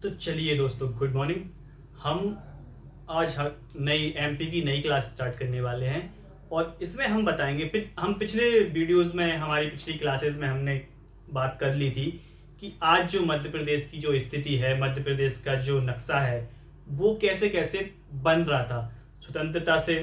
तो चलिए दोस्तों, गुड मॉर्निंग। हम आज नई एमपी की नई क्लास स्टार्ट करने वाले हैं और इसमें हम बताएंगे। हम पिछले वीडियोस में, हमारी पिछली क्लासेस में हमने बात कर ली थी कि आज जो मध्य प्रदेश की जो स्थिति है, मध्य प्रदेश का जो नक्शा है, वो कैसे कैसे बन रहा था। स्वतंत्रता से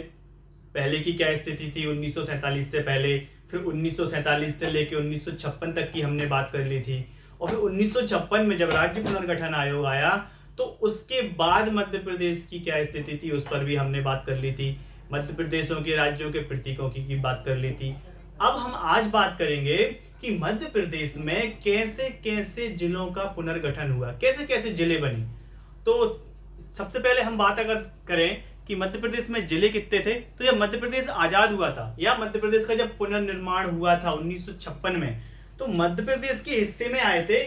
पहले की क्या स्थिति थी 1947 से पहले, फिर 1947 से लेकर 1956 तक की हमने बात कर ली थी, और फिर 1956 में जब राज्य पुनर्गठन आयोग आया तो उसके बाद मध्य प्रदेश की क्या स्थिति थी उस पर भी हमने बात कर ली थी। मध्य प्रदेशों के राज्यों के प्रतीकों की बात कर ली थी। अब हम आज बात करेंगे कि मध्य प्रदेश में कैसे कैसे जिलों का पुनर्गठन हुआ, कैसे कैसे जिले बने। तो सबसे पहले हम बात अगर करें कि मध्य प्रदेश में जिले कितने थे, तो जब मध्य प्रदेश आजाद हुआ था या मध्य प्रदेश का जब पुनर्निर्माण हुआ था 1956 में, तो मध्य प्रदेश के हिस्से में आए थे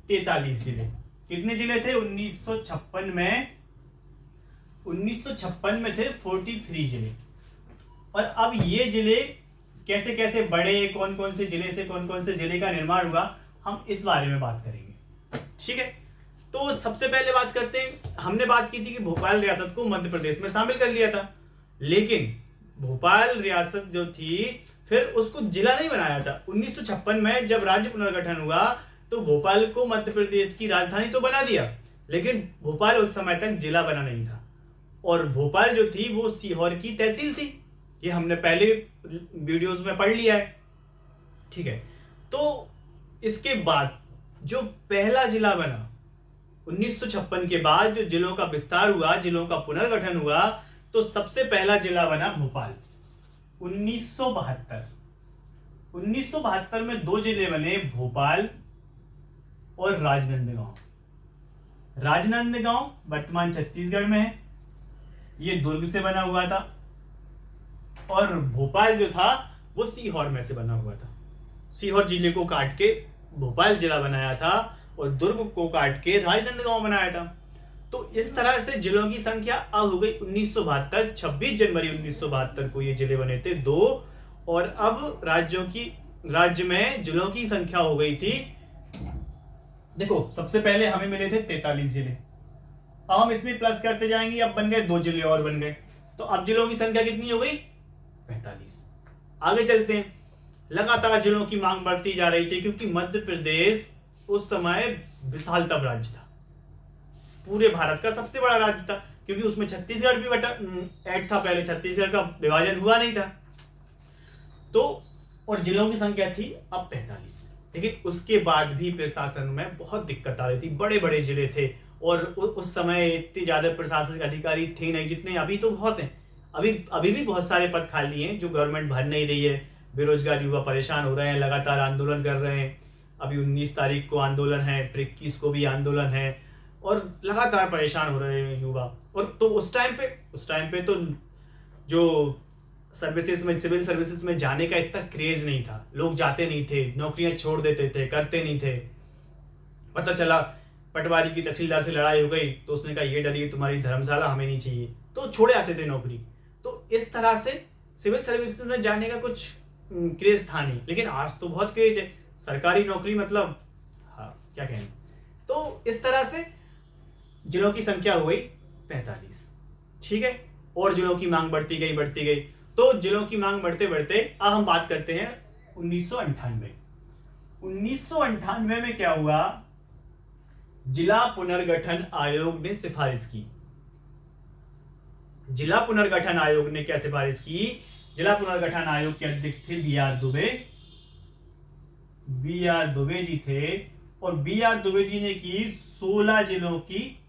43 जिले। कितने जिले थे 1956 में? 1956 में थे 43 जिले। और अब ये जिले कैसे कैसे बड़े, कौन कौन से जिले से कौन कौन से जिले का निर्माण हुआ, हम इस बारे में बात करेंगे। ठीक है, तो सबसे पहले बात करते हैं। हमने बात की थी कि भोपाल रियासत को मध्य प्रदेश में शामिल कर लिया था, लेकिन भोपाल रियासत जो थी फिर उसको जिला नहीं बनाया था। 1956 में जब राज्य पुनर्गठन हुआ तो भोपाल को मध्य प्रदेश की राजधानी तो बना दिया, लेकिन भोपाल उस समय तक जिला बना नहीं था। और भोपाल जो थी वो सीहोर की तहसील थी, ये हमने पहले वीडियोस में पढ़ लिया है। ठीक है, तो इसके बाद जो पहला जिला बना 1956 के बाद, जो जिलों का विस्तार हुआ, जिलों का पुनर्गठन हुआ, तो सबसे पहला जिला बना भोपाल 1972। 1972 में दो जिले बने, भोपाल और राजनांदगांव। राजनांदगांव वर्तमान छत्तीसगढ़ में है, ये दुर्ग से बना हुआ था, और भोपाल जो था वो सीहोर में से बना हुआ था। सीहोर जिले को काट के भोपाल जिला बनाया था और दुर्ग को काट के राजनांदगांव बनाया था। तो इस तरह से जिलों की संख्या अब हो गई 1972। 26 जनवरी 1972 को ये जिले बने थे दो, और अब राज्य में जिलों की संख्या हो गई थी। देखो, सबसे पहले हमें मिले थे 43 जिले, अब हम इसमें प्लस करते जाएंगे, अब बन गए दो जिले और बन गए, तो अब जिलों की संख्या कितनी हो गई? 45। आगे चलते हैं। लगातार जिलों की मांग बढ़ती जा रही थी, क्योंकि मध्य प्रदेश उस समय विशालतम राज्य था, पूरे भारत का सबसे बड़ा राज्य था, क्योंकि उसमें छत्तीसगढ़ भी ऐड था, पहले छत्तीसगढ़ का विभाजन हुआ नहीं था। तो और जिलों की संख्या थी अब 45, लेकिन उसके बाद भी प्रशासन में बहुत दिक्कत आ रही थी। बड़े बड़े जिले थे और उस समय इतने ज्यादा प्रशासनिक अधिकारी थे नहीं जितने अभी तो बहुत हैं। अभी भी बहुत सारे पद खाली हैं जो गवर्नमेंट भर नहीं रही है। बेरोजगार युवा परेशान हो रहे हैं, लगातार आंदोलन कर रहे हैं। अभी 19 तारीख को आंदोलन है, फिर 21 को भी आंदोलन है, और लगातार परेशान हो रहे हैं युवा। और तो उस टाइम पे तो जो सर्विसेज में, सिविल सर्विसेज में जाने का इतना क्रेज नहीं था, लोग जाते नहीं थे, नौकरियां छोड़ देते थे, करते नहीं थे। पता चला पटवारी की तहसीलदार से लड़ाई हो गई तो उसने कहा ये डरिए तुम्हारी धर्मशाला हमें नहीं चाहिए, तो छोड़े आते थे नौकरी। तो इस तरह से सिविल सर्विसेज में जाने का कुछ क्रेज था नहीं, लेकिन आज तो बहुत क्रेज है। सरकारी नौकरी मतलब, हाँ क्या कहने। तो इस तरह से जिलों की संख्या हो गई 45। ठीक है, और जिलों की मांग बढ़ती गई। तो जिलों की मांग बढ़ते बढ़ते अब हम बात करते हैं 1998। 1998 में क्या हुआ? जिला पुनर्गठन आयोग ने सिफारिश की। जिला पुनर्गठन आयोग ने क्या सिफारिश की? जिला पुनर्गठन आयोग के अध्यक्ष थे बी.आर. दुबे। बी.आर. दुबे जी थे, और बी.आर. दुबे जी ने की 16 जिलों की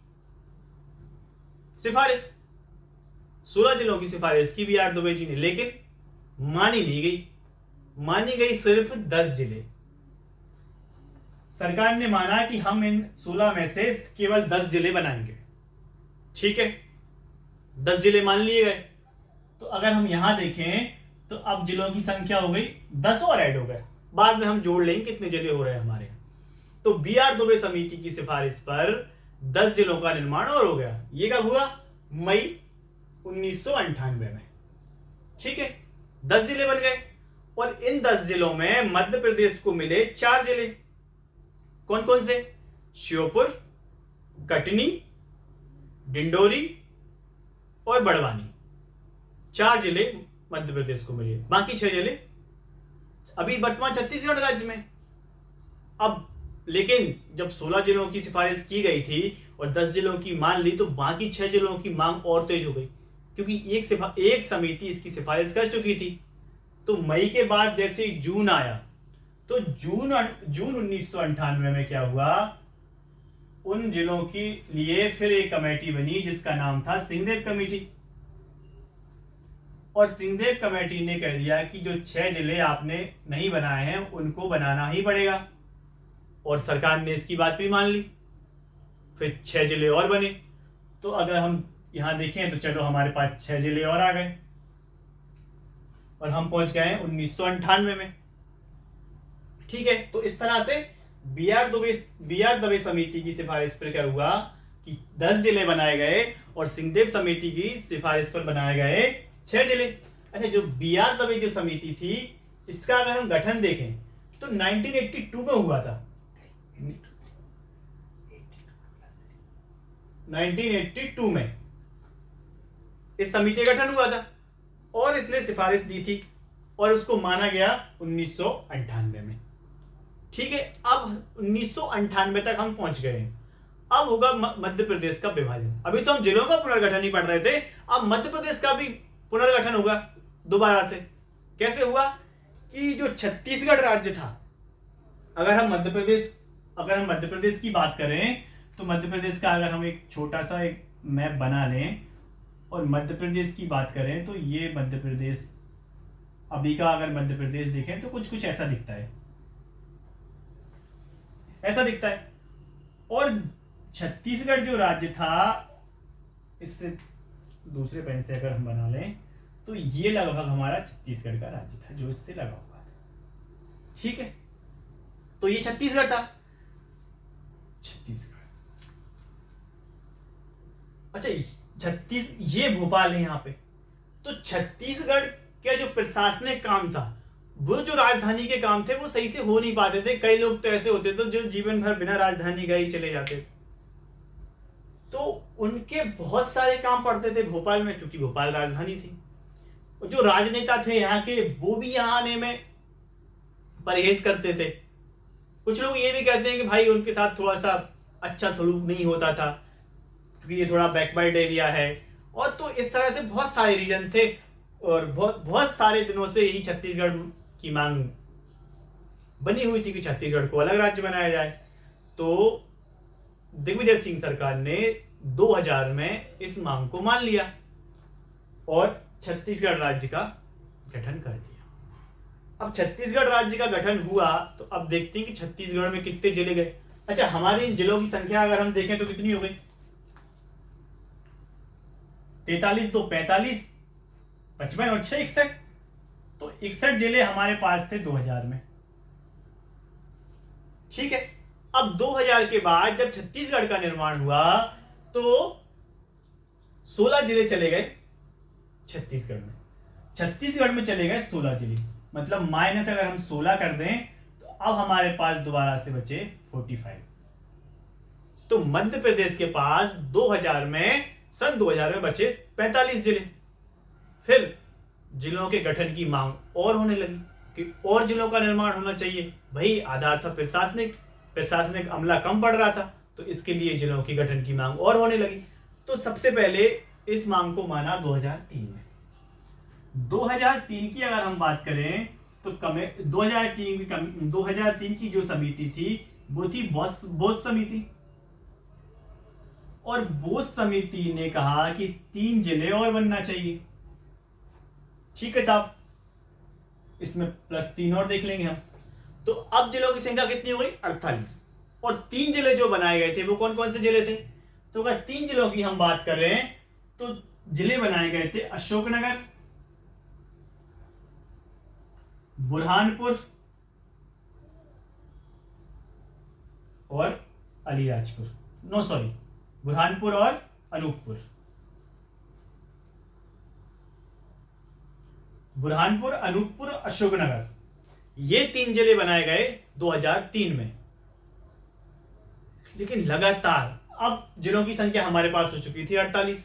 सिफारिश। 16 जिलों की सिफारिश की बी.आर. दुबे जी ने, लेकिन मानी नहीं गई। मानी गई सिर्फ 10 जिले। सरकार ने माना कि हम इन 16 में से केवल 10 जिले बनाएंगे। ठीक है, 10 जिले मान लिए गए। तो अगर हम यहां देखें तो अब जिलों की संख्या हो गई 10 और ऐड हो गए, बाद में हम जोड़ लेंगे कितने जिले हो रहे हैं हमारे। तो बी.आर. दुबे समिति की सिफारिश पर 10 जिलों का निर्माण और हो गया। ये कब हुआ? मई 1998 में। ठीक है, 10 जिले बन गए, और इन 10 जिलों में मध्य प्रदेश को मिले 4 जिले। कौन कौन से? श्योपुर, कटनी, डिंडोरी और बड़वानी, 4 जिले मध्य प्रदेश को मिले। बाकी 6 जिले अभी वर्तमान छत्तीसगढ़ राज्य में। अब लेकिन जब 16 जिलों की सिफारिश की गई थी और 10 जिलों की मान ली, तो बाकी 6 जिलों की मांग और तेज हो गई, क्योंकि एक समिति इसकी सिफारिश कर चुकी थी। तो मई के बाद जैसे ही जून आया, तो जून 1998 में क्या हुआ, उन जिलों के लिए फिर एक कमेटी बनी जिसका नाम था सिंहदेव कमेटी। और सिंहदेव कमेटी ने कह दिया कि जो 6 जिले आपने नहीं बनाए हैं उनको बनाना ही पड़ेगा, और सरकार ने इसकी बात भी मान ली। फिर 6 जिले और बने। तो अगर हम यहां देखें तो चलो हमारे पास 6 जिले और आ गए और हम पहुंच गए 1998 में। ठीक है, तो इस तरह से बी आर दवे समिति की सिफारिश पर क्या हुआ कि 10 जिले बनाए गए और सिंहदेव समिति की सिफारिश पर बनाए गए 6 जिले। अच्छा, जो बी आर दवे जो समिति थी, इसका अगर हम गठन देखें तो 1982 में हुआ था। 1982 में इस समिति का गठन हुआ था और इसने सिफारिश दी थी और उसको माना गया 1998 में। ठीक है, अब 1998 तक हम पहुंच गए। अब होगा मध्य प्रदेश का विभाजन। अभी तो हम जिलों का पुनर्गठन ही पढ़ रहे थे, अब मध्य प्रदेश का भी पुनर्गठन होगा दोबारा से। कैसे हुआ कि जो छत्तीसगढ़ राज्य था, अगर हम मध्य प्रदेश की बात करें तो मध्य प्रदेश का अगर हम एक छोटा सा एक मैप बना लें और मध्य प्रदेश की बात करें तो ये मध्य प्रदेश अभी का अगर मध्य प्रदेश देखें तो कुछ ऐसा दिखता है, और छत्तीसगढ़ जो राज्य था, इससे दूसरे पेन से अगर हम बना लें तो ये लगभग हमारा छत्तीसगढ़ का राज्य था जो इससे लगा हुआ था। ठीक है, तो ये छत्तीसगढ़ था। अच्छा, ये भोपाल है यहाँ पे। तो छत्तीसगढ़ का जो प्रशासनिक काम था, वो जो राजधानी के काम थे वो सही से हो नहीं पाते थे। कई लोग तो ऐसे होते थे जो जीवन भर बिना राजधानी गए ही चले जाते, तो उनके बहुत सारे काम पड़ते थे भोपाल में, क्योंकि भोपाल राजधानी थी। और जो राजनेता थे यहाँ के, वो भी यहाँ आने में परहेज करते थे। कुछ लोग ये भी कहते हैं कि भाई उनके साथ थोड़ा सा अच्छा सलूक नहीं होता था क्योंकि ये थोड़ा बैकवर्ड एरिया है। और तो इस तरह से बहुत सारे रीजन थे और बहुत सारे दिनों से यही छत्तीसगढ़ की मांग बनी हुई थी कि छत्तीसगढ़ को अलग राज्य बनाया जाए। तो दिग्विजय सिंह सरकार ने 2000 में इस मांग को मान लिया और छत्तीसगढ़ राज्य का गठन कर दिया। अब छत्तीसगढ़ राज्य का गठन हुआ तो अब देखते हैं कि छत्तीसगढ़ में कितने जिले गए। अच्छा, हमारे इन जिलों की संख्या अगर हम देखें तो कितनी हो गई, 43 2 45, 55 और 6 61। तो 61 जिले हमारे पास थे 2000 में। ठीक है, अब 2000 के बाद जब छत्तीसगढ़ का निर्माण हुआ तो 16 जिले चले गए छत्तीसगढ़ में चले गए 16 जिले। मतलब माइनस अगर हम 16 कर दें तो अब हमारे पास दोबारा से बचे 45। तो मध्य प्रदेश के पास 2000 में बचे 45 जिले। फिर जिलों के गठन की मांग और होने लगी कि और जिलों का निर्माण होना चाहिए। वही आधार था प्रशासनिक अमला कम पड़ रहा था, तो इसके लिए जिलों के गठन की मांग और होने लगी। तो सबसे पहले इस मांग को माना 2003 में। 2003 की अगर हम बात करें तो 2003 की जो समिति थी वो थी बोस समिति, और बोस समिति ने कहा कि 3 जिले और बनना चाहिए। ठीक है साहब, इसमें +3 और देख लेंगे हम। तो अब जिलों की संख्या कितनी हो गई, 48, और 3 जिले जो बनाए गए थे वो कौन कौन से जिले थे। तो अगर 3 जिलों की हम बात करें तो जिले बनाए गए थे अशोकनगर, बुरहानपुर और अलीराजपुर। बुरहानपुर और अनूपपुर। बुरहानपुर, अनूपपुर, अशोकनगर, ये 3 जिले बनाए गए 2003 में। लेकिन लगातार अब जिलों की संख्या हमारे पास हो चुकी थी 48।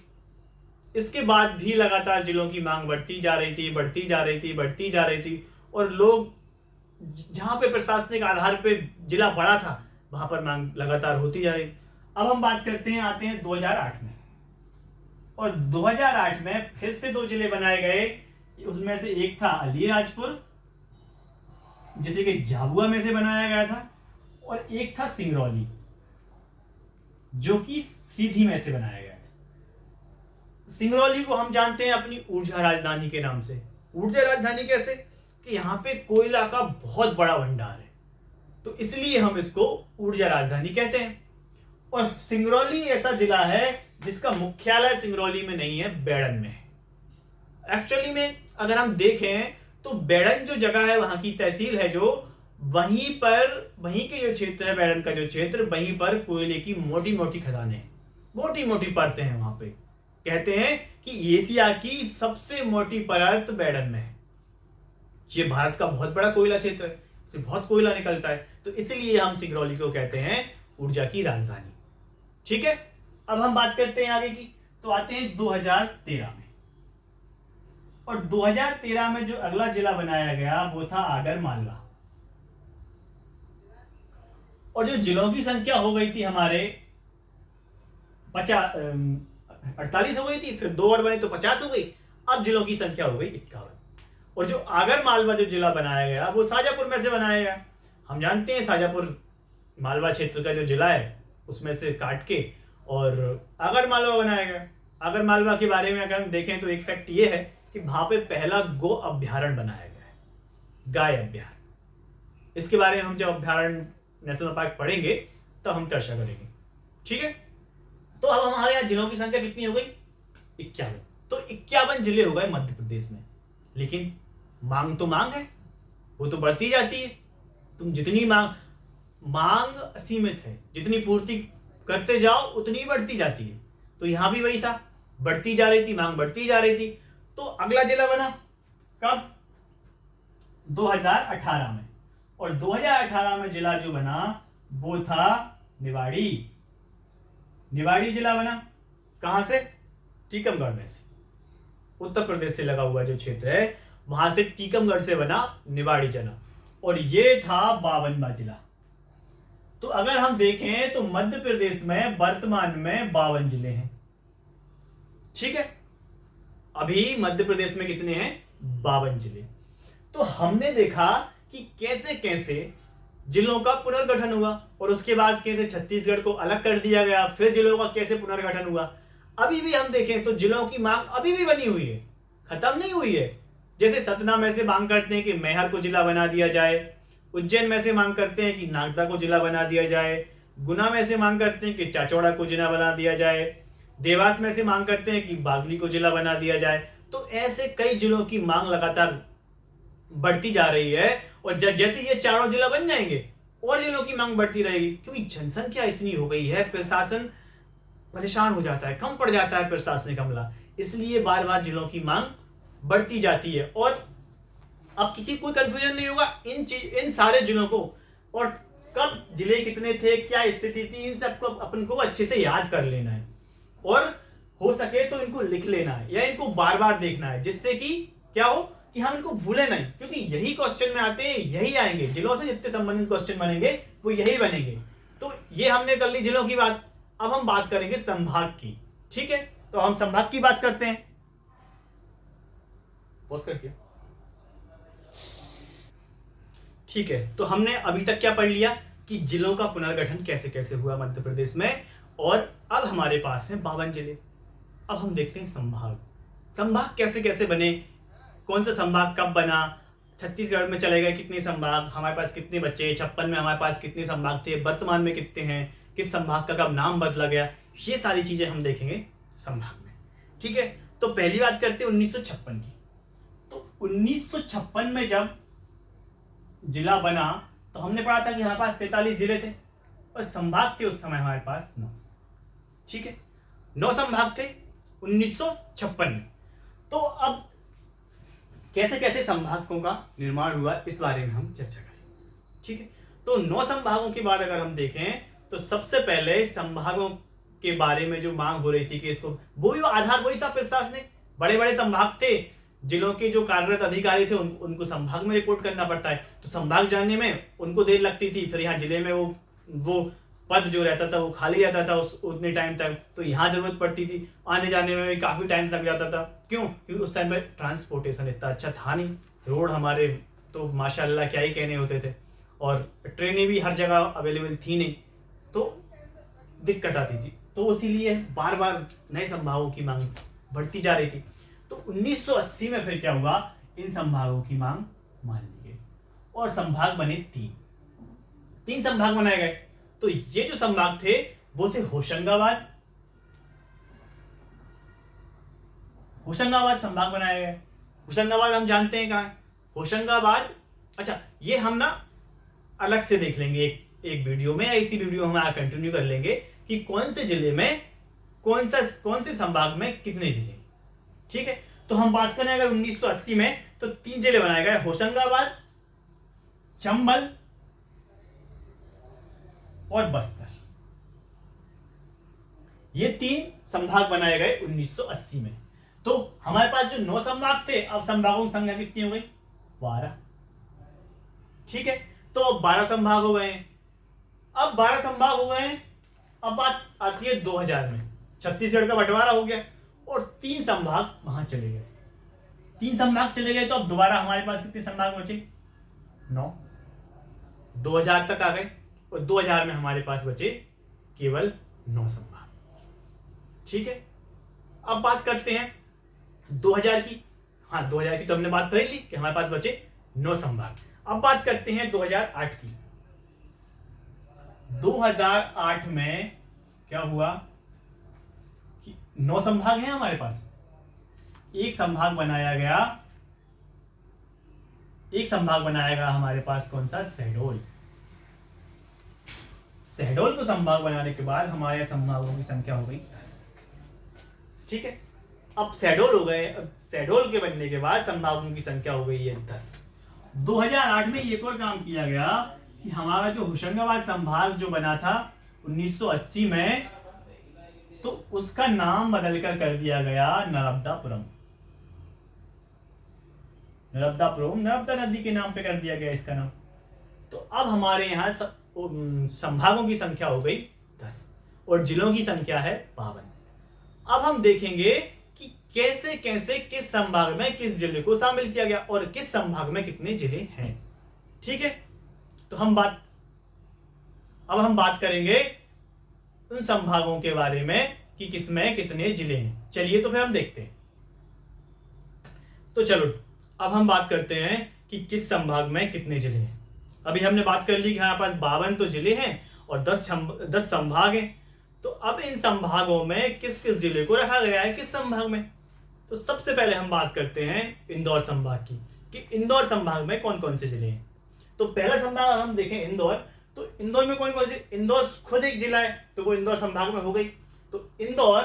इसके बाद भी लगातार जिलों की मांग बढ़ती जा रही थी, बढ़ती जा रही थी, बढ़ती जा रही थी, और लोग जहां पे प्रशासनिक आधार पे जिला बड़ा था वहां पर मांग लगातार होती जा रही। अब हम बात करते हैं, आते हैं 2008 में, और 2008 में फिर से 2 जिले बनाए गए। उसमें से एक था अलीराजपुर, जिसे कि झाबुआ में से बनाया गया था, और एक था सिंगरौली, जो कि सीधी में से बनाया गया था। सिंगरौली को हम जानते हैं अपनी ऊर्जा राजधानी के नाम से। ऊर्जा राजधानी कैसे? कि यहां पे कोयला का बहुत बड़ा भंडार है, तो इसलिए हम इसको ऊर्जा राजधानी कहते हैं। और सिंगरौली ऐसा जिला है जिसका मुख्यालय सिंगरौली में नहीं है, बेड़न में है। एक्चुअली में अगर हम देखें तो बेड़न जो जगह है, वहां की तहसील है जो, वहीं के जो क्षेत्र है, बेड़न का जो क्षेत्र, वहीं पर कोयले की मोटी मोटी खदानें, मोटी मोटी परतें हैं। वहां पे कहते हैं कि एशिया की सबसे मोटी परत बेड़न में है। ये भारत का बहुत बड़ा कोयला क्षेत्र है, इससे बहुत कोयला निकलता है, तो इसलिए हम सिंगरौली को कहते हैं ऊर्जा की राजधानी। ठीक है, अब हम बात करते हैं आगे की। तो आते हैं 2013 में, और 2013 में जो अगला जिला बनाया गया वो था आगर मालवा। और जो जिलों की संख्या हो गई थी हमारे 48 हो गई थी, फिर 2 और बने तो 50 हो गई। अब जिलों की संख्या हो गई 51। और जो आगर मालवा जो जिला बनाया गया वो शाजापुर में से बनाया गया। हम जानते हैं शाजापुर मालवा क्षेत्र का जो जिला है उसमें से काट के और आगर मालवा बनाया गया। आगर मालवा के बारे में अगर हम देखें तो एक फैक्ट ये है कि वहां पे पहला गो अभ्यारण्य बनाया गया है, गाय अभ्यारण्य। इसके बारे में हम जब अभ्यारण्य नेशनल पार्क पढ़ेंगे तो हम चर्चा करेंगे। ठीक है, तो अब हमारे यहाँ जिलों की संख्या कितनी हो गई? 51। तो 51 जिले हो गए मध्य प्रदेश में। लेकिन मांग तो मांग है, वो तो बढ़ती जाती है। तुम जितनी मांग असीमित है, जितनी पूर्ति करते जाओ उतनी बढ़ती जाती है। तो यहां भी वही था, बढ़ती जा रही थी, मांग बढ़ती जा रही थी। तो अगला जिला बना कब? 2018 में। और 2018 में जिला जो बना वो था निवाड़ी। निवाड़ी जिला बना कहां से? टीकमगढ़ में से, उत्तर प्रदेश से लगा हुआ जो क्षेत्र है वहां से टीकमगढ़ से बना निवाड़ी जिला, और ये था 52वां जिला। तो अगर हम देखें तो मध्य प्रदेश में वर्तमान में 52 जिले हैं। ठीक है, अभी मध्य प्रदेश में कितने हैं? 52 जिले। तो हमने देखा कि कैसे कैसे जिलों का पुनर्गठन हुआ, और उसके बाद कैसे छत्तीसगढ़ को अलग कर दिया गया, फिर जिलों का कैसे पुनर्गठन हुआ। अभी भी हम देखें तो जिलों की मांग अभी भी बनी हुई है, खत्म नहीं हुई है। जैसे सतना में से मांग करते हैं कि मैहर को जिला बना दिया जाए, उज्जैन में से मांग करते हैं कि नागदा को जिला बना दिया जाए, गुना में से मांग करते हैं कि चाचौड़ा को जिला बना दिया जाए, देवास में से मांग करते हैं कि बागली को जिला बना दिया जाए। तो ऐसे कई जिलों की मांग लगातार बढ़ती जा रही है, और जैसे ये चारों जिला बन जाएंगे और जिलों की मांग बढ़ती रहेगी, क्योंकि जनसंख्या इतनी हो गई है, प्रशासन परेशान हो जाता है, कम पड़ जाता है प्रशासनिक अमला, इसलिए बार बार जिलों की मांग बढ़ती जाती है। और अब किसी को कंफ्यूजन नहीं होगा इन सारे जिलों को, और कब जिले कितने थे, क्या स्थिति थी, इन सबको अपन को अच्छे से याद कर लेना है, और हो सके तो इनको लिख लेना है या इनको बार बार देखना है, जिससे कि क्या हो कि हम इनको भूले नहीं, क्योंकि यही क्वेश्चन में आते हैं, यही आएंगे जिलों से जितने संबंधित क्वेश्चन बनेंगे वो यही बनेंगे। तो ये हमने कर ली जिलों की बात। अब हम बात करेंगे संभाग की। ठीक है, तो हम संभाग की बात करते हैं। पॉज कर दिया। ठीक है, तो हमने अभी तक क्या पढ़ लिया कि जिलों का पुनर्गठन कैसे कैसे हुआ मध्य प्रदेश में, और अब हमारे पास है 52 जिले। अब हम देखते हैं संभाग। संभाग कैसे कैसे बने, कौन सा संभाग कब बना, छत्तीसगढ़ में चले गए कितने संभाग, हमारे पास कितने बच्चे, 56 में हमारे पास कितने संभाग थे, वर्तमान में कितने हैं, किस संभाग का कब नाम बदला गया, ये सारी चीजें हम देखेंगे संभाग में। ठीक है, तो पहली बात करते हैं 1956 की। तो 1956 में जब जिला बना तो हमने पढ़ा था कि हमारे पास 43 जिले थे और संभाग थे उस समय हमारे पास 9। ठीक है, 9 संभाग थे 1956 में। तो अब कैसे कैसे संभागों का निर्माण हुआ इस बारे में हम चर्चा करेंगे। ठीक है, तो 9 संभागों के बाद अगर हम देखें तो सबसे पहले संभागों के बारे में जो मांग हो रही थी कि इसको, वो भी आधार वही था प्रशासनिक। बड़े बड़े संभाग थे, जिलों के जो कार्यरत अधिकारी थे उनको संभाग में रिपोर्ट करना पड़ता है, तो संभाग जाने में उनको देर लगती थी, फिर यहाँ जिले में वो पद जो रहता था वो खाली रहता था उस उतने टाइम तक, तो यहाँ जरूरत पड़ती थी, आने जाने में भी काफी टाइम लग जाता था। क्यों? क्योंकि उस टाइम में ट्रांसपोर्टेशन इतना अच्छा था नहीं, रोड हमारे तो माशाल्लाह क्या ही कहने होते थे, और ट्रेनें भी हर जगह अवेलेबल थी नहीं, तो दिक्कत आती थी, तो इसीलिए बार बार नए संभागों की मांग बढ़ती जा रही थी। तो 1980 में फिर क्या हुआ, इन संभागों की मांग मान ली गई और संभाग बने तीन संभाग बनाए गए। तो ये जो संभाग थे वो थे होशंगाबाद संभाग बनाया गया। होशंगाबाद हम जानते हैं कहां है, होशंगाबाद। अच्छा, ये हम ना अलग से देख लेंगे एक वीडियो में, या इसी वीडियो में हम कंटिन्यू कर लेंगे कि कौन से जिले में कौन से संभाग में कितने जिले। ठीक है, तो हम बात करें अगर 1980 में, तो 3 जिले बनाए गए, होशंगाबाद, चंबल और बस्तर। ये 3 संभाग बनाए गए 1980 में। तो हमारे पास जो 9 संभाग थे, अब संभागों की संख्या कितनी हो गई? 12। ठीक है, तो अब 12 संभाग हो गए हैं। अब 12 संभाग हो गए हैं, अब बात आती है 2000 में, छत्तीसगढ़ का बंटवारा हो गया और 3 संभाग वहां चले गए। 3 संभाग चले गए, तो अब दोबारा हमारे पास कितने संभाग बचे? 9। 2000 तक आ गए और 2000 में हमारे पास बचे केवल 9 संभाग। ठीक है, अब बात करते हैं 2000 की। हाँ, 2000 की तो हमने बात कर ली कि हमारे पास बचे 9 संभाग। अब बात करते हैं 2008 की। 2008 में क्या हुआ कि 9 संभाग हैं हमारे पास, एक संभाग बनाया गया हमारे पास, कौन सा? शहडोल। शहडोल को संभाग बनाने के बाद हमारे संभागों की संख्या हो गई 10। ठीक है, अब शहडोल हो गए, अब शहडोल के बनने के बाद संभागों की संख्या हो गई है 10। 2008 में एक और काम किया गया कि हमारा जो होशंगाबाद संभाग जो बना था 1980 में, तो उसका नाम बदलकर कर दिया गया नर्मदापुरम। नर्मदा नदी के नाम पे कर दिया गया इसका नाम। तो अब हमारे यहाँ संभागों की संख्या हो गई 10 और जिलों की संख्या है 52। अब हम देखेंगे कि कैसे कैसे किस संभाग में किस जिले को शामिल किया गया और किस संभाग में कितने जिले हैं। ठीक है, तो अब हम बात करेंगे उन संभागों के बारे में कि किसमें कितने जिले हैं। चलिए तो फिर हम देखते हैं। तो चलो अब हम बात करते हैं कि किस संभाग में कितने जिले हैं। अभी हमने बात कर ली कि हमारे पास 52 तो जिले हैं और 10 संभाग हैं। तो अब इन संभागों में किस किस जिले को रखा गया है किस संभाग में। तो सबसे पहले हम बात करते हैं इंदौर संभाग की, कि इंदौर संभाग में कौन कौन से जिले हैं। तो पहला संभाग हम देखें इंदौर, तो इंदौर में कौन कौन से, इंदौर खुद एक जिला है तो वो इंदौर संभाग में हो गई। तो इंदौर,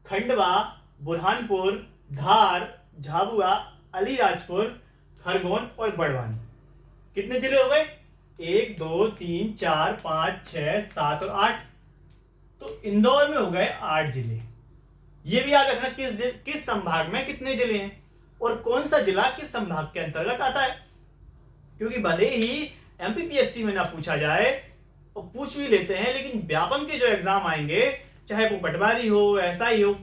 खंडवा, बुरहानपुर, धार, झाबुआ, अलीराजपुर, खरगोन और बड़वानी, कितने जिले हो गए? 1 2 3 4 5 6 7 और 8। तो इंदौर में हो गए 8 जिले। ये भी याद रखना किस संभाग में कितने जिले हैं और कौन सा जिला किस संभाग के अंतर्गत आता है, क्योंकि भले ही एमपीपीएससी में ना पूछा जाए और पूछ भी लेते हैं, लेकिन व्यापम के जो एग्जाम आएंगे, चाहे वो पटवारी हो, एसआई हो,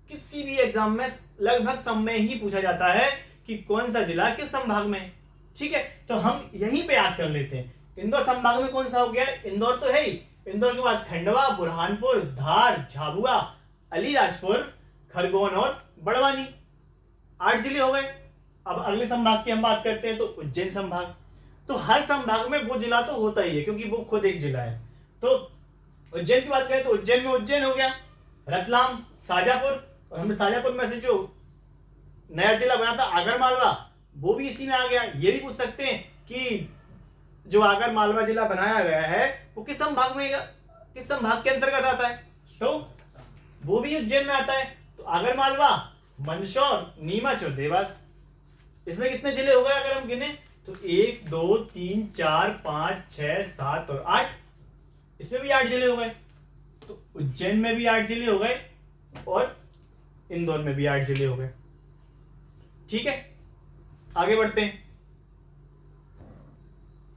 किसी भी एग्जाम में लगभग सब में ही पूछा जाता है कि कौन सा जिला किस संभाग में। ठीक है, तो हम यहीं पे याद कर लेते हैं। इंदौर संभाग में कौन सा हो गया? इंदौर तो है ही। इंदौर के बाद खंडवा, बुरहानपुर, धार, झाबुआ, अलीराजपुर, खरगोन और बड़वानी, 8 जिले हो गए। अब अगले संभाग की हम बात करते हैं, तो उज्जैन संभाग। तो हर संभाग में वो जिला तो होता ही है क्योंकि वो खुद एक जिला है। तो उज्जैन की बात करें तो उज्जैन में उज्जैन हो गया, रतलाम, शाजापुर, और हमने शाजापुर में से जो नया जिला बना था आगर मालवा, वो भी इसी में आ गया। ये भी पूछ सकते हैं कि जो आगर मालवा जिला बनाया गया है वो किस संभाग के अंतर्गत आता है, तो वो भी उज्जैन में आता है। तो आगर मालवा, मंदसौर, नीमच और देवास, इसमें कितने जिले हो गए अगर हम गिने तो 1 2 3 4 5 6 7 और 8, इसमें भी 8 जिले हो गए। तो उज्जैन में भी 8 जिले हो गए और इंदौर में भी 8 जिले हो गए। ठीक है, आगे बढ़ते हैं।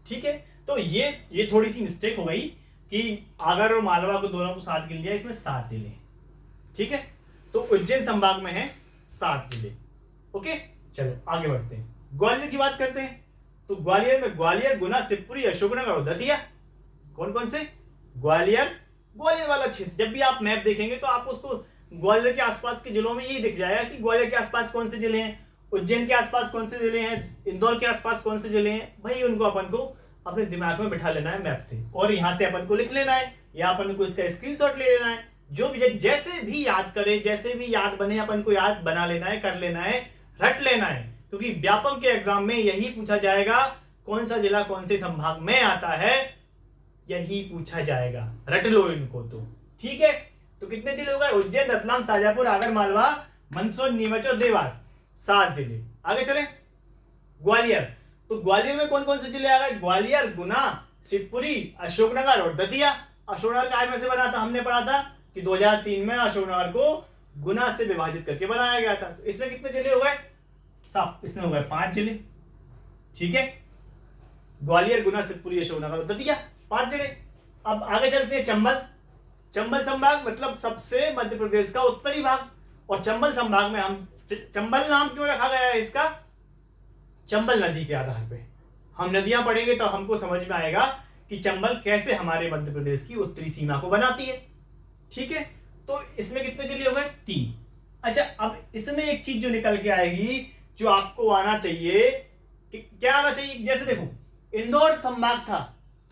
ठीक है, तो ये थोड़ी सी मिस्टेक हो गई कि आगर और मालवा को दोनों को साथ गिन लिया, इसमें 7 जिले हैं। ठीक है, तो उज्जैन संभाग में है 7 जिले। ओके, चलो आगे बढ़ते हैं। ग्वालियर की बात करते हैं। तो ग्वालियर में ग्वालियर, गुना, शिवपुरी, अशोकनगर और दतिया। कौन कौन से? ग्वालियर वाला क्षेत्र। जब भी आप मैप देखेंगे तो आपको उसको ग्वालियर के आसपास के जिलों में यही दिख जाएगा कि ग्वालियर के आसपास कौन से जिले हैं, उज्जैन के आसपास कौन से जिले हैं, इंदौर के आसपास कौन से जिले हैं। भाई उनको अपन को अपने दिमाग में बिठा लेना है मैप से, और यहाँ से अपन को लिख लेना है या अपन को इसका स्क्रीनशॉट ले लेना है। जो भी जैसे भी याद करे, जैसे भी याद बने, अपन को याद बना लेना है, कर लेना है, रट लेना है, क्योंकि व्यापम के एग्जाम में यही पूछा जाएगा कौन सा जिला कौन से संभाग में आता है, यही पूछा जाएगा। रट लो इनको तो। ठीक है, तो कितने जिले हो गए? उज्जैन, रतलाम, शाजापुर, आगर मालवा, मंदसौर, नीमच और देवास, 7 जिले। आगे चले ग्वालियर। तो ग्वालियर में कौन कौन से जिले आ गए? ग्वालियर, गुना, शिवपुरी, अशोकनगर और दतिया। अशोकनगर काय में से बना था? हमने पढ़ा था कि 2003 में अशोकनगर को गुना से विभाजित करके बनाया गया था। तो इसमें कितने जिले हो गए? साहब इसमें हो गए 5 जिले। ठीक है, ग्वालियर, गुना, शिवपुरी, अशोकनगर और दतिया, 5 जिले। अब आगे चलते हैं चंबल। चंबल संभाग मतलब सबसे मध्य प्रदेश का उत्तरी भाग। और चंबल संभाग में हम चंबल नाम क्यों रखा गया है इसका? चंबल नदी के आधार पे। हम नदियां पढ़ेंगे तो हमको समझ में आएगा कि चंबल कैसे हमारे मध्य प्रदेश की उत्तरी सीमा को बनाती है। ठीक है, तो इसमें कितने जिले हो गए? 3। अच्छा, अब इसमें एक चीज जो निकल के आएगी, जो आपको आना चाहिए कि क्या आना चाहिए, जैसे देखो इंदौर संभाग था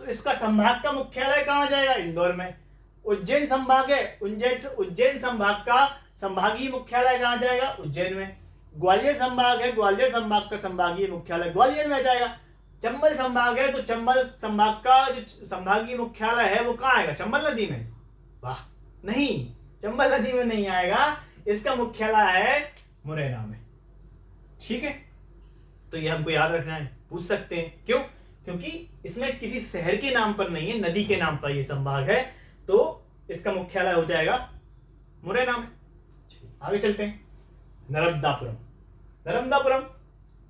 तो इसका संभाग का मुख्यालय कहां जाएगा? इंदौर में। उज्जैन संभाग है, उज्जैन संभाग का संभागीय मुख्यालय कहां जाएगा? उज्जैन में। ग्वालियर संभाग है, ग्वालियर संभाग का संभागीय मुख्यालय ग्वालियर में जाएगा। चंबल संभाग है तो चंबल संभाग का जो संभागीय मुख्यालय है वो कहां आएगा? चंबल नदी में। वाह, नहीं, चंबल नदी में नहीं आएगा, इसका मुख्यालय है मुरैना में। ठीक है, तो ये हमको याद रखना है, पूछ सकते हैं क्यों? क्योंकि इसमें किसी शहर के नाम पर नहीं है, नदी के नाम पर ये संभाग है, तो इसका मुख्यालय हो जाएगा मुरैना में। आगे चलते हैं नर्मदापुरम। नर्मदापुरम,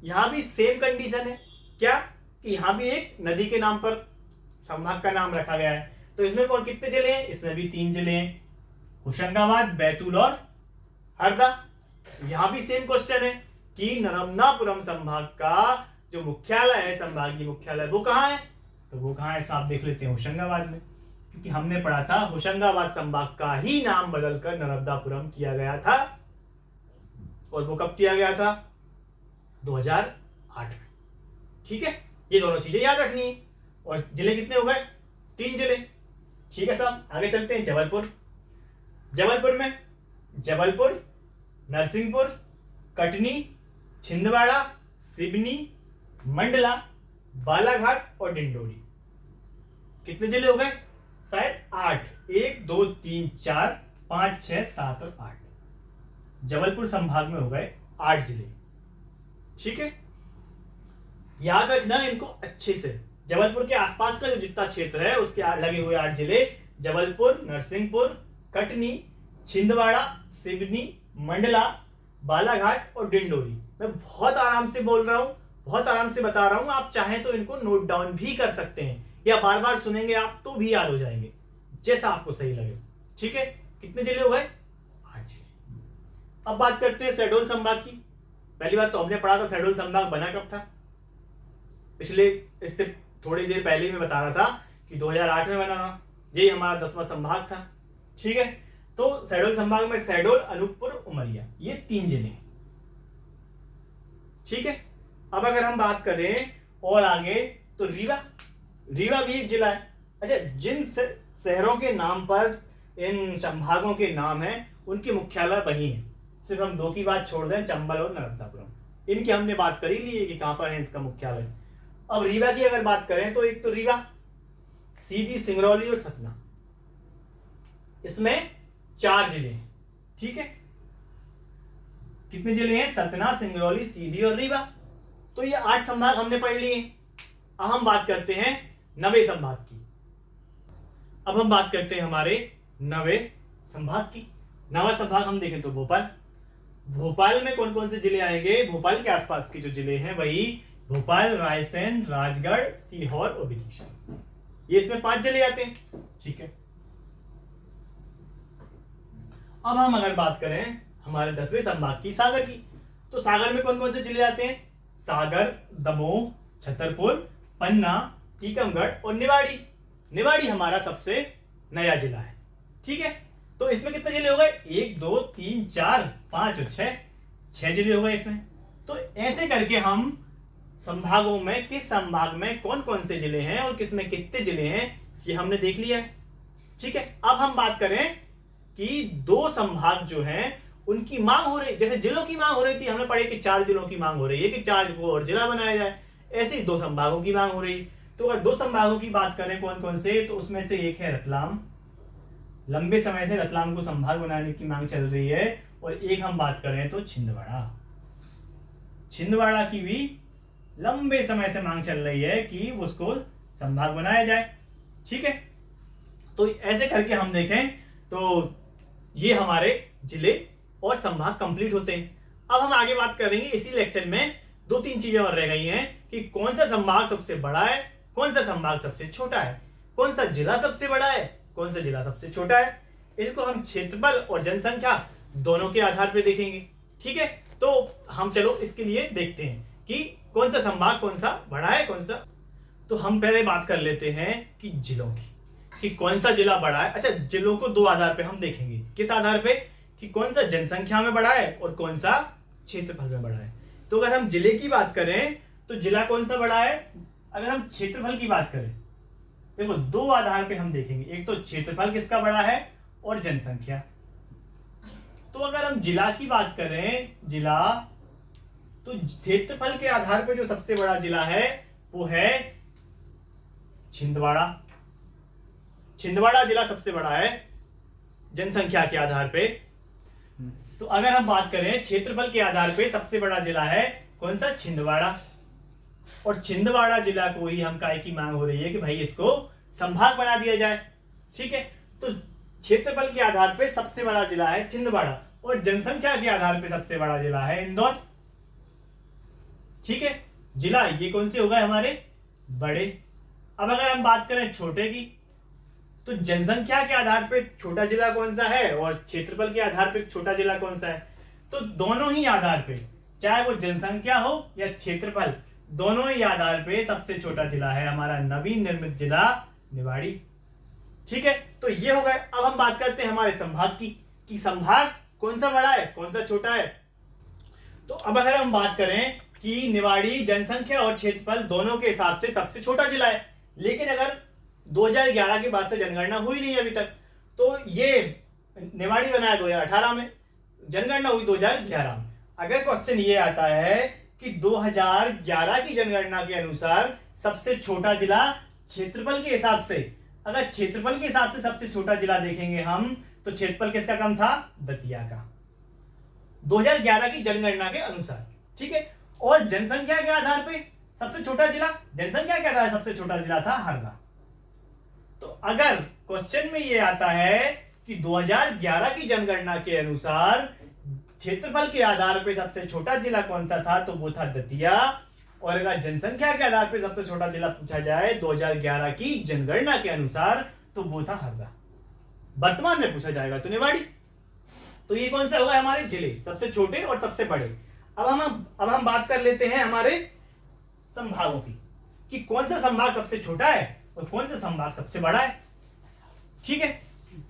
यहां भी सेम कंडीशन है। क्या कि यहां भी एक नदी के नाम पर संभाग का नाम रखा गया है। तो इसमें कौन कितने जिले हैं? इसमें भी 3 जिले हैं, होशंगाबाद, बैतूल और हरदा। यहां भी सेम क्वेश्चन है कि नर्मदापुरम संभाग का जो मुख्यालय है, संभागीय मुख्यालय, वो कहां है? तो वो कहां है साहब, देख लेते हैं, होशंगाबाद में। क्योंकि हमने पढ़ा था होशंगाबाद संभाग का ही नाम बदलकर नर्मदापुरम किया गया था, और वो कब किया गया था? 2008 में। ठीक है, ये दोनों चीजें याद रखनी है। और जिले कितने हो गए? 3 जिले। ठीक है साहब, आगे चलते हैं जबलपुर। जबलपुर में जबलपुर, नरसिंहपुर, कटनी, छिंदवाड़ा, सिवनी, मंडला, बालाघाट और डिंडोरी। कितने जिले हो गए? शायद 8। 1 2 3 4 5 6 7 और 8। जबलपुर संभाग में हो गए 8 जिले। ठीक है, याद रखना है इनको अच्छे से। जबलपुर के आसपास का जो जितना क्षेत्र है उसके लगे हुए 8 जिले: जबलपुर, नरसिंहपुर, कटनी, छिंदवाड़ा, सिवनी, मंडला, बालाघाट और डिंडोरी। मैं बहुत आराम से बोल रहा हूं, बहुत आराम से बता रहा हूं, आप चाहें तो इनको नोट डाउन भी कर सकते हैं या बार बार सुनेंगे आप तो भी याद हो जाएंगे, जैसा आपको सही लगे। ठीक है, कितने जिले हो गए? 8 जिले। अब बात करते हैं शहडोल संभाग की। पहली बात तो हमने पढ़ा था शहडोल संभाग बना कब था, इससे थोड़ी देर पहले ही मैं बता रहा था कि 2008 में बना था। यही हमारा 10वां संभाग था। ठीक है, तो शहडोल संभाग में शहडोल, अनूपपुर, उमरिया, ये 3 जिले हैं। ठीक है, अब अगर हम बात करें और आगे तो रीवा भी एक जिला है। अच्छा, जिन शहरों के नाम पर इन संभागों के नाम हैं उनके मुख्यालय वही हैं। सिर्फ हम 2 की बात छोड़ दें, चंबल और नर्मदापुरम, इनकी हमने बात कर ही ली है कि कहां पर है इसका मुख्यालय। अब रीवा की अगर बात करें तो एक तो रीवा, सीधी, सिंगरौली और सतना, इसमें 4 जिले हैं। ठीक है, कितने जिले हैं? सतना, सिंगरौली, सीधी और रीवा। तो ये 8 संभाग हमने पढ़ लिए। अब हम बात करते हैं 9वें संभाग की। अब हम बात करते हैं हमारे नवे संभाग की। नवा संभाग हम देखें तो भोपाल। भोपाल में कौन कौन से जिले आएंगे? भोपाल के आसपास के जो जिले हैं वही भोपाल, रायसेन, राजगढ़, सीहोर और विदिशा, ये इसमें 5 जिले आते हैं। ठीक है, अब हम अगर बात करें हमारे 10वें संभाग की, सागर की, तो सागर में कौन कौन से जिले आते हैं? सागर, दमोह, छतरपुर, पन्ना, टीकमगढ़ और निवाड़ी। निवाड़ी हमारा सबसे नया जिला है। ठीक है, तो इसमें कितने जिले हो गए? 1 2 3 4 5 और 6 जिले हो गए इसमें। तो ऐसे करके हम संभागों में किस संभाग में कौन कौन से जिले हैं और किस में कितने जिले हैं ये हमने देख लिया है। ठीक है, अब हम बात करें कि 2 संभाग जो हैं उनकी मांग हो रही, जैसे जिलों की मांग हो रही थी, हमने पढ़े कि 4 जिलों की मांग हो रही है कि 4 को और जिला बनाया जाए, ऐसे ही 2 संभागों की मांग हो रही। तो अगर 2 संभागों की बात करें कौन कौन से, तो उसमें से एक है रतलाम। लंबे समय से रतलाम को संभाग बनाने की मांग चल रही है। और एक हम बात करें तो छिंदवाड़ा। छिंदवाड़ा की भी लंबे समय से मांग चल रही है कि उसको संभाग बनाया जाए। ठीक है, तो ऐसे करके हम देखें तो ये हमारे जिले और संभाग कंप्लीट होते हैं। अब हम आगे बात करेंगे इसी लेक्चर में 2-3 चीजें और रह गई हैं कि कौन सा संभाग सबसे बड़ा है, कौन सा संभाग सबसे छोटा है, कौन सा जिला सबसे बड़ा है, कौन सा जिला सबसे छोटा है। इनको हम क्षेत्रफल और जनसंख्या दोनों के आधार पर देखेंगे। ठीक है, तो हम चलो इसके लिए देखते हैं कि कौन सा संभाग कौन सा बड़ा है कौन सा। तो हम पहले बात कर लेते हैं कि जिलों की, कि कौन सा जिला बड़ा है। अच्छा, जिलों को 2 आधार पे हम देखेंगे। किस आधार पे? कि कौन सा जनसंख्या में बड़ा है और कौन सा क्षेत्रफल में बड़ा है। तो अगर हम जिले की बात करें तो जिला कौन सा बड़ा है? अगर हम क्षेत्रफल की बात करें, देखो 2 आधार पे हम देखेंगे, एक तो क्षेत्रफल किसका बड़ा है और जनसंख्या। तो अगर हम जिला की बात करें, जिला तो क्षेत्रफल के आधार पे जो सबसे बड़ा जिला है वो है छिंदवाड़ा। छिंदवाड़ा जिला सबसे बड़ा है जनसंख्या के आधार पे। तो अगर हम बात करें क्षेत्रफल के आधार पे सबसे बड़ा जिला है कौन सा? छिंदवाड़ा। और छिंदवाड़ा जिला को ही हम काय की मांग हो रही है कि भाई इसको संभाग बना दिया जाए। ठीक है, तो क्षेत्रफल के आधार पे सबसे बड़ा जिला है छिंदवाड़ा और जनसंख्या के आधार पे सबसे बड़ा जिला है इंदौर। ठीक है, जिला ये कौन से हो गए हमारे? बड़े। अब अगर हम बात करें छोटे की, तो जनसंख्या के आधार पे छोटा जिला कौन सा है और क्षेत्रफल के आधार पे छोटा जिला कौन सा है? तो दोनों ही आधार पे, चाहे वो जनसंख्या हो या क्षेत्रफल, दोनों ही आधार पे सबसे छोटा जिला है हमारा नवीन निर्मित जिला निवाड़ी। ठीक है, तो ये हो गए। अब हम बात करते हैं हमारे संभाग की, कि संभाग कौन सा बड़ा है कौन सा छोटा है। तो अब अगर हम बात करें कि निवाड़ी जनसंख्या और क्षेत्रफल दोनों के हिसाब से सबसे छोटा जिला है, लेकिन अगर 2011 के बाद से जनगणना हुई नहीं अभी तक, तो ये निवाड़ी बनाया 2018 में, जनगणना हुई 2011 में। अगर क्वेश्चन ये आता है कि 2011 की जनगणना के अनुसार सबसे छोटा जिला क्षेत्रफल के हिसाब से, अगर क्षेत्रफल के हिसाब से सबसे छोटा जिला देखेंगे हम, तो क्षेत्रफल किसका कम था? दतिया का, 2011 की जनगणना के अनुसार। ठीक है, और जनसंख्या के आधार पे सबसे छोटा जिला, जनसंख्या के आधार सबसे छोटा जिला था हरदा। तो अगर क्वेश्चन में ये आता है कि 2011 की जनगणना के अनुसार क्षेत्रफल के आधार पे सबसे छोटा जिला कौन सा था, तो वो था दतिया। और अगर जनसंख्या के आधार पे सबसे छोटा जिला पूछा जाए 2011 की जनगणना के अनुसार, तो वो था हरदा। वर्तमान में पूछा जाएगा तो निवाड़ी। तो ये कौन सा होगा? हमारे जिले सबसे छोटे और सबसे बड़े। अब हम बात कर लेते हैं हमारे संभागों की, कि कौन सा संभाग सबसे छोटा है और कौन सा संभाग सबसे बड़ा है। ठीक है,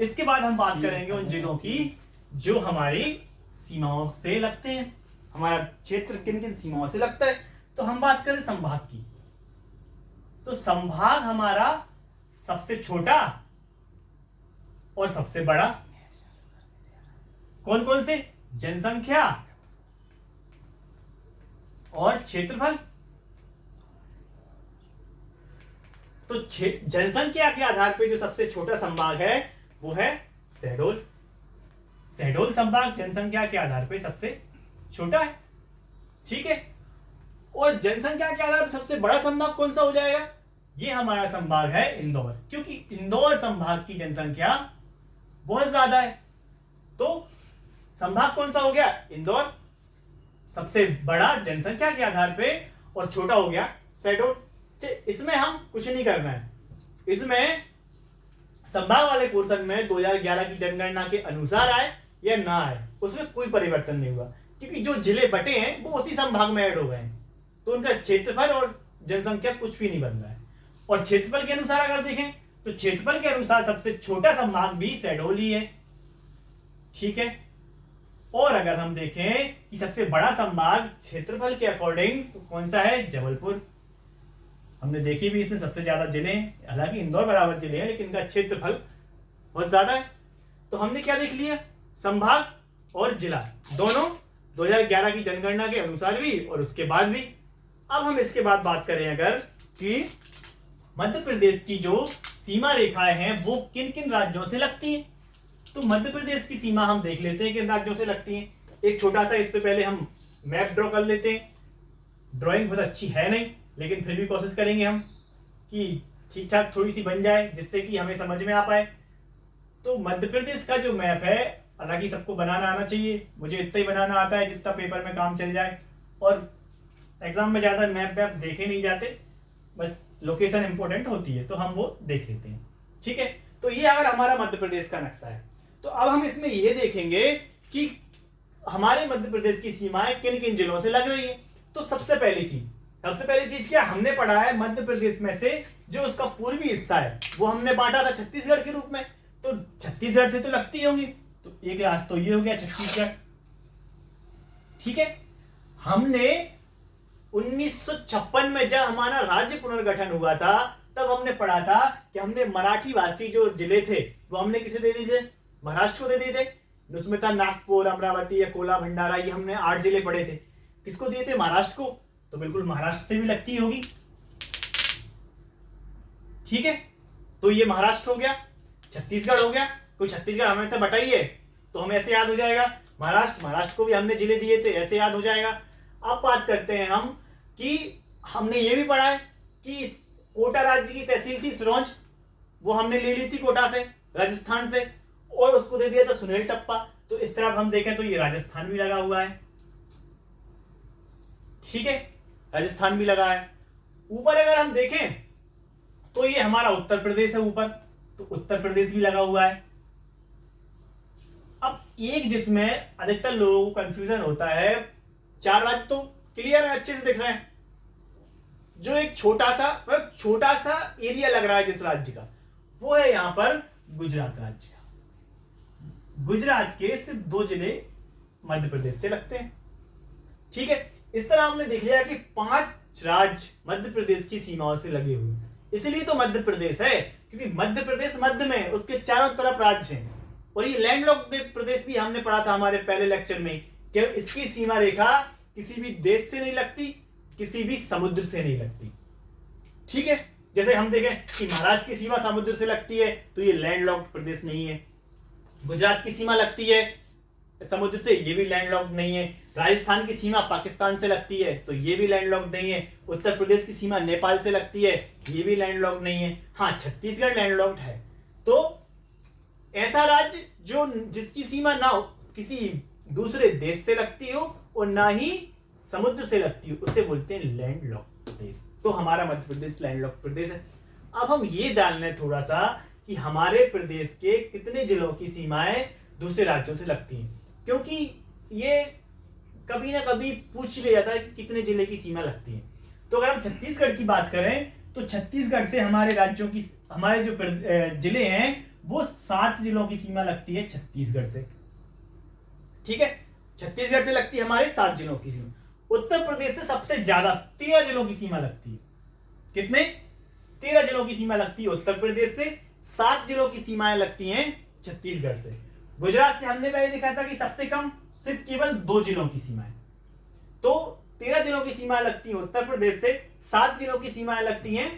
इसके बाद हम बात करेंगे उन जिलों की जो हमारी सीमाओं से लगते हैं, हमारा क्षेत्र किन किन सीमाओं से लगता है। तो हम बात करें संभाग की, तो संभाग हमारा सबसे छोटा और सबसे बड़ा कौन कौन से? जनसंख्या और क्षेत्रफल। तो जनसंख्या के आधार पे जो सबसे छोटा संभाग है वो है शहडोल। शहडोल संभाग जनसंख्या के आधार पे सबसे छोटा है। ठीक है, और जनसंख्या के आधार पर सबसे बड़ा संभाग कौन सा हो जाएगा? ये हमारा संभाग है इंदौर, क्योंकि इंदौर संभाग की जनसंख्या बहुत ज्यादा है। तो संभाग कौन सा हो गया? इंदौर, सबसे बड़ा जनसंख्या के आधार पे, और छोटा हो गया शहडोल। इसमें हम कुछ नहीं करना है। इसमें संभाग वाले पोर्शन में 2011 की जनगणना के अनुसार आए या ना आए, उसमें कोई परिवर्तन नहीं हुआ, क्योंकि जो जिले बटे हैं वो उसी संभाग में ऐड हो गए हैं, तो उनका क्षेत्रफल और जनसंख्या कुछ भी नहीं बन रहा है। और क्षेत्रफल के अनुसार अगर देखें तो क्षेत्रफल के अनुसार सबसे छोटा संभाग भी शहडोल ही है, ठीक है। और अगर हम देखें कि सबसे बड़ा संभाग क्षेत्रफल के अकॉर्डिंग तो कौन सा है? जबलपुर। हमने देखी भी, इसमें सबसे ज्यादा जिले हैं, हालांकि इंदौर बराबर जिले हैं लेकिन इनका क्षेत्रफल बहुत ज्यादा है। तो हमने क्या देख लिया? संभाग और जिला दोनों 2011 की जनगणना के अनुसार भी और उसके बाद भी। अब हम इसके बाद बात करें अगर कि मध्य प्रदेश की जो सीमा रेखाएं हैं वो किन किन राज्यों से लगती हैं, तो मध्य प्रदेश की सीमा हम देख लेते हैं किन राज्यों से लगती हैं। एक छोटा सा इस पे पहले हम मैप ड्रॉ कर लेते हैं। ड्राइंग बहुत अच्छी है नहीं, लेकिन फिर भी कोशिश करेंगे हम कि ठीक ठाक थोड़ी सी बन जाए जिससे कि हमें समझ में आ पाए। तो मध्य प्रदेश का जो मैप है, हालांकि सबको बनाना आना चाहिए, मुझे इतना ही बनाना आता है जितना पेपर में काम चल जाए, और एग्जाम में ज़्यादा मैप वैप देखे नहीं जाते, बस लोकेशन इंपॉर्टेंट होती है तो हम वो देख लेते हैं, ठीक है। तो ये अगर हमारा मध्य प्रदेश का नक्शा है, तो अब हम इसमें ये देखेंगे कि हमारे मध्य प्रदेश की सीमाएं किन किन जिलों से लग रही है। तो सबसे पहली चीज क्या हमने पढ़ा है? मध्य प्रदेश में से जो उसका पूर्वी हिस्सा है वो हमने बांटा था छत्तीसगढ़ के रूप में, तो छत्तीसगढ़ से तो लगती होंगी, तो एक रास्ता तो ये हो गया छत्तीसगढ़, ठीक है। हमने 1956 में जब हमारा राज्य पुनर्गठन हुआ था तब हमने पढ़ा था कि हमने मराठी भाषी जो जिले थे वो हमने किसे दे दिए थे? महाराष्ट्र को दे दिए थे। उसमें था नागपुर, अमरावती, अकोला, भंडारा, ये हमने 8 जिले पढ़े थे। किसको दिए थे? महाराष्ट्र को। तो बिल्कुल महाराष्ट्र से भी लगती होगी, ठीक है। तो ये महाराष्ट्र हो गया, छत्तीसगढ़ हो गया। कोई छत्तीसगढ़ हमें से बटाइए तो हमें ऐसे याद हो जाएगा। महाराष्ट्र को भी हमने जिले दिए थे, ऐसे याद हो जाएगा। अब बात करते हैं हम कि हमने ये भी पढ़ा है कि कोटा राज्य की तहसील थी सिरोंज, वो हमने ले ली थी कोटा से, राजस्थान से, और उसको दे दिया था सुनील टप्पा। तो इस तरह हम देखें तो ये राजस्थान भी लगा हुआ है, ठीक है, राजस्थान भी लगा है। ऊपर अगर हम देखें तो ये हमारा उत्तर प्रदेश है ऊपर, तो उत्तर प्रदेश भी लगा हुआ है। अब एक जिसमें अधिकतर लोगों को कंफ्यूजन होता है, 4 राज्य तो क्लियर है, अच्छे से दिख रहे हैं, जो एक छोटा सा एरिया लग रहा है जिस राज्य का, वो है यहां पर गुजरात राज्य का। गुजरात के सिर्फ 2 जिले मध्य प्रदेश से लगते हैं, ठीक है। इस तरह हमने देख लिया कि 5 राज्य मध्य प्रदेश की सीमाओं से लगे हुए, इसलिए तो मध्य प्रदेश है, क्योंकि मध्य प्रदेश मध्य में, उसके चारों तरफ राज्य हैं। और ये लैंडलॉक्ड प्रदेश भी हमने पढ़ा था हमारे पहले लेक्चर में कि इसकी सीमा रेखा किसी भी देश से नहीं लगती, किसी भी समुद्र से नहीं लगती, ठीक है। जैसे हम देखें कि महाराष्ट्र की सीमा समुद्र से लगती है तो ये लैंडलॉक्ड प्रदेश नहीं है। गुजरात की सीमा लगती है समुद्र से, ये भी लैंडलॉक्ड नहीं है। राजस्थान की सीमा पाकिस्तान से लगती है तो ये भी लैंडलॉक्ड नहीं है। उत्तर प्रदेश की सीमा नेपाल से लगती है, ये भी लैंडलॉक्ड नहीं है। हाँ, छत्तीसगढ़ लैंडलॉक्ड है। तो ऐसा राज्य जो जिसकी सीमा ना हो किसी दूसरे देश से लगती हो और ना ही समुद्र से लगती हो, उसे बोलते हैं लैंडलॉक्ड प्रदेश। तो हमारा मध्य प्रदेश लैंडलॉक्ड प्रदेश है। अब हम ये जानना थोड़ा सा कि हमारे प्रदेश के कितने जिलों की सीमाएं दूसरे राज्यों से लगती हैं, क्योंकि ये कभी ना कभी पूछ लिया जाता है कि कितने जिले की सीमा लगती है। तो अगर हम छत्तीसगढ़ की बात करें तो छत्तीसगढ़ से हमारे जो जिले हैं वो 7 जिलों की सीमा लगती है छत्तीसगढ़ से, ठीक है। छत्तीसगढ़ से लगती है हमारे 7 जिलों की सीमा। उत्तर प्रदेश से सबसे ज्यादा 13 जिलों की सीमा लगती है। कितने? 13 जिलों की सीमा लगती है उत्तर प्रदेश से, 7 जिलों की सीमाएं लगती हैं छत्तीसगढ़ से। गुजरात से हमने पहले देखा था कि सबसे कम सिर्फ केवल 2 जिलों की सीमाएं, तो 13 जिलों की सीमाएं लगती हैं उत्तर प्रदेश से, 7 जिलों की सीमाएं लगती हैं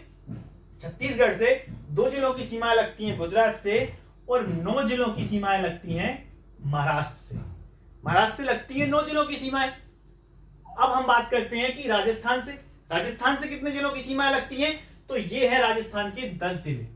छत्तीसगढ़ से, 2 जिलों की सीमाएं लगती हैं गुजरात से, और 9 जिलों की सीमाएं लगती हैं महाराष्ट्र से। महाराष्ट्र से लगती है 9 जिलों की सीमाएं। अब हम बात करते हैं कि राजस्थान से कितने जिलों की सीमाएं लगती हैं, तो ये है राजस्थान के 10 जिले।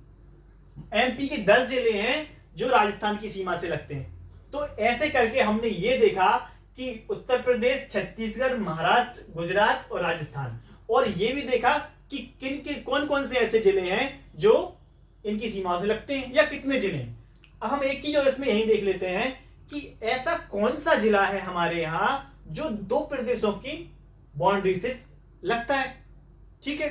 एमपी के 10 जिले हैं जो राजस्थान की सीमा से लगते हैं। तो ऐसे करके हमने ये देखा कि उत्तर प्रदेश, छत्तीसगढ़, महाराष्ट्र, गुजरात और राजस्थान, और ये भी देखा कि किन के कौन कौन से ऐसे जिले हैं जो इनकी सीमाओं से लगते हैं या कितने जिले हैं। अब हम एक चीज और इसमें यही देख लेते हैं कि ऐसा कौन सा जिला है हमारे यहां जो दो प्रदेशों की बाउंड्री से लगता है। ठीक है,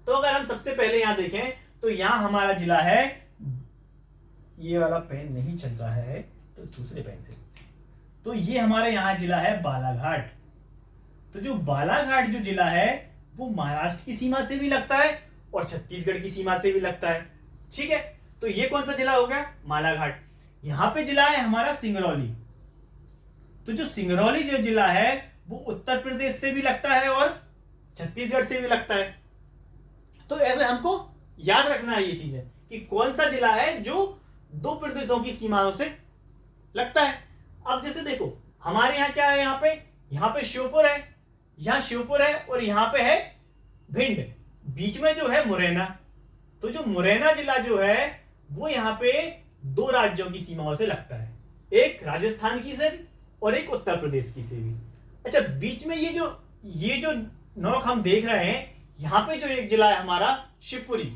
तो अगर हम सबसे पहले यहां देखें तो यहां हमारा जिला है, ये वाला पेन नहीं चल रहा है तो दूसरे पेन से, तो ये हमारे यहां जिला है बालाघाट। तो जो बालाघाट जो जिला है वो महाराष्ट्र की सीमा से भी लगता है और छत्तीसगढ़ की सीमा से भी लगता है। ठीक है, तो ये कौन सा जिला हो गया, बालाघाट। यहां पे जिला है हमारा सिंगरौली। तो जो सिंगरौली जो जिला है वो उत्तर प्रदेश से भी लगता है और छत्तीसगढ़ से भी लगता है। तो ऐसे हमको याद रखना है ये चीज है कि कौन सा जिला है जो दो प्रदेशों की सीमाओं से लगता है। अब जैसे देखो हमारे यहाँ क्या है, यहाँ पे श्योपुर है, यहाँ श्योपुर है और यहाँ पे है भिंड, बीच में जो है मुरैना। तो जो मुरैना जिला जो है वो यहाँ पे दो राज्यों की सीमाओं से लगता है, एक राजस्थान की से और एक उत्तर प्रदेश की से भी। अच्छा, बीच में ये जो नोक हम देख रहे हैं, यहाँ पे जो एक जिला है हमारा शिवपुरी।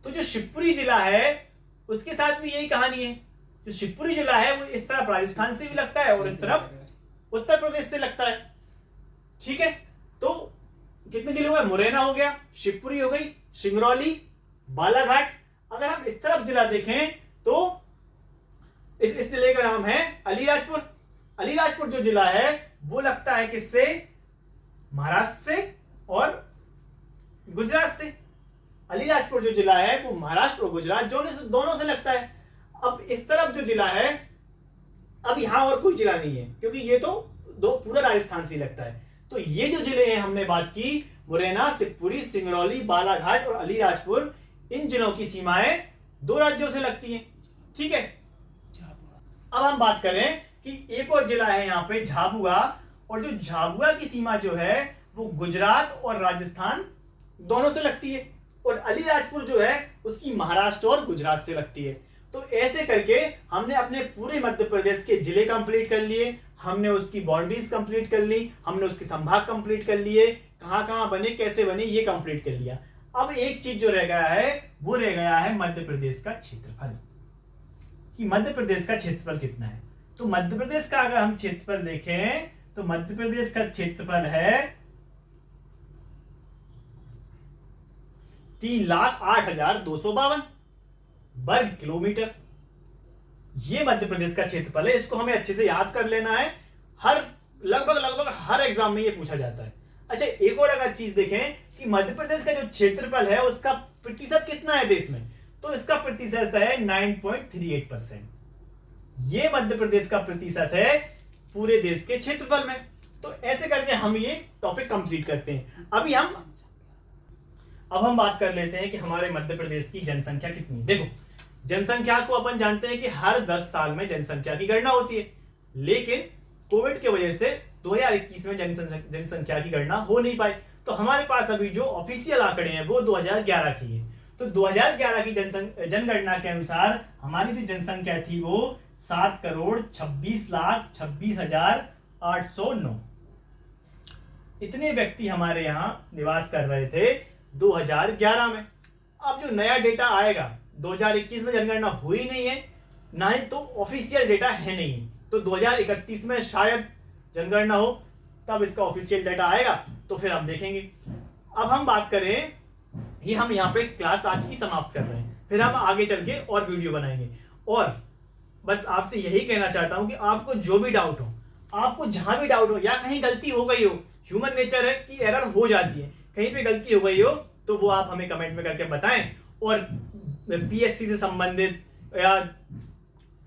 तो जो शिवपुरी जिला है उसके साथ भी यही कहानी है। जो शिवपुरी जिला है वो इस तरफ राजस्थान से भी लगता है और इस तरफ उत्तर प्रदेश से लगता है। ठीक है, तो कितने जिले हो गए, मुरैना हो गया, शिवपुरी हो गई, सिंगरौली, बालाघाट। अगर हम इस तरफ जिला देखें तो इस जिले का नाम है अलीराजपुर। अलीराजपुर जो जिला है वो लगता है किससे, महाराष्ट्र से और गुजरात से। अलीराजपुर जो जिला है वो महाराष्ट्र और गुजरात दोनों से लगता है। अब इस तरफ जो जिला है, अब यहां और कोई जिला नहीं है क्योंकि ये तो दो पूरा राजस्थान से लगता है। तो ये जो जिले हैं हमने बात की, मुरैना, शिवपुरी, सिंगरौली, बालाघाट और अलीराजपुर, इन जिलों की सीमाएं दो राज्यों से लगती हैं। ठीक है, अब हम बात करें कि एक और जिला है यहाँ पे झाबुआ, और जो झाबुआ की सीमा जो है वो गुजरात और राजस्थान दोनों से लगती है, और अलीराजपुर जो है उसकी महाराष्ट्र और गुजरात से लगती है। तो ऐसे करके हमने अपने पूरे मध्य प्रदेश के जिले कंप्लीट कर लिए, हमने उसकी बाउंड्रीज कंप्लीट कर ली, हमने उसके संभाग कंप्लीट कर लिए, कहां कहां बने, कैसे बने, ये कंप्लीट कर लिया। अब एक चीज जो रह गया है वो रह गया है मध्य प्रदेश का क्षेत्रफल, कि मध्य प्रदेश का क्षेत्रफल कितना है। तो मध्य प्रदेश का अगर हम क्षेत्रफल देखें तो मध्य प्रदेश का क्षेत्रफल है 3,08,252 वर्ग किलोमीटर। ये मध्य प्रदेश का क्षेत्रफल है, इसको हमें अच्छे से याद कर लेना है। लगभग हर एग्जाम में ये पूछा जाता है। अच्छा, एक और अगर चीज देखें कि मध्य प्रदेश का जो क्षेत्रफल है उसका प्रतिशत कितना है देश में, तो इसका प्रतिशत है 9.38%। ये मध्य प्रदेश का प्रतिशत है पूरे देश के क्षेत्रफल में। तो ऐसे करके हम ये टॉपिक कंप्लीट करते हैं। अब हम बात कर लेते हैं कि हमारे मध्य प्रदेश की जनसंख्या कितनी है। देखो, जनसंख्या को अपन जानते हैं कि हर 10 साल में जनसंख्या की गणना होती है, लेकिन कोविड के वजह से 2021 में जनसंख्या की गणना हो नहीं पाई। तो हमारे पास अभी जो ऑफिशियल आंकड़े हैं वो 2011 की है। तो 2011 की जनगणना के अनुसार हमारी जो जनसंख्या थी वो 7,26,26,809 इतने व्यक्ति हमारे यहाँ निवास कर रहे थे 2011 में। अब जो नया डेटा आएगा, 2021 में जनगणना हुई नहीं है, ना ही तो ऑफिशियल डेटा है नहीं, तो 2031 में शायद जनगणना हो, तब इसका ऑफिशियल डेटा आएगा तो फिर हम देखेंगे। अब हम बात करें, ये हम यहाँ पे क्लास आज की समाप्त कर रहे हैं, फिर हम आगे चल के और वीडियो बनाएंगे। और बस आपसे यही कहना चाहता हूं कि आपको जो भी डाउट हो, आपको जहां भी डाउट हो या कहीं गलती हो गई हो, ह्यूमन नेचर है कि एरर हो जाती है, कहीं पे गलती हो गई हो तो वो आप हमें कमेंट में करके बताएं। और पीएससी से संबंधित या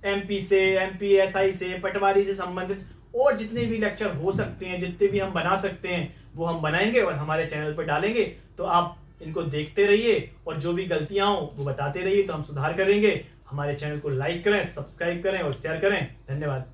एमपी से, एमपीएसआई से, पटवारी से संबंधित और जितने भी लेक्चर हो सकते हैं, जितने भी हम बना सकते हैं वो हम बनाएंगे और हमारे चैनल पर डालेंगे। तो आप इनको देखते रहिए और जो भी गलतियां हो वो बताते रहिए, तो हम सुधार करेंगे। हमारे चैनल को लाइक करें, सब्सक्राइब करें और शेयर करें। धन्यवाद।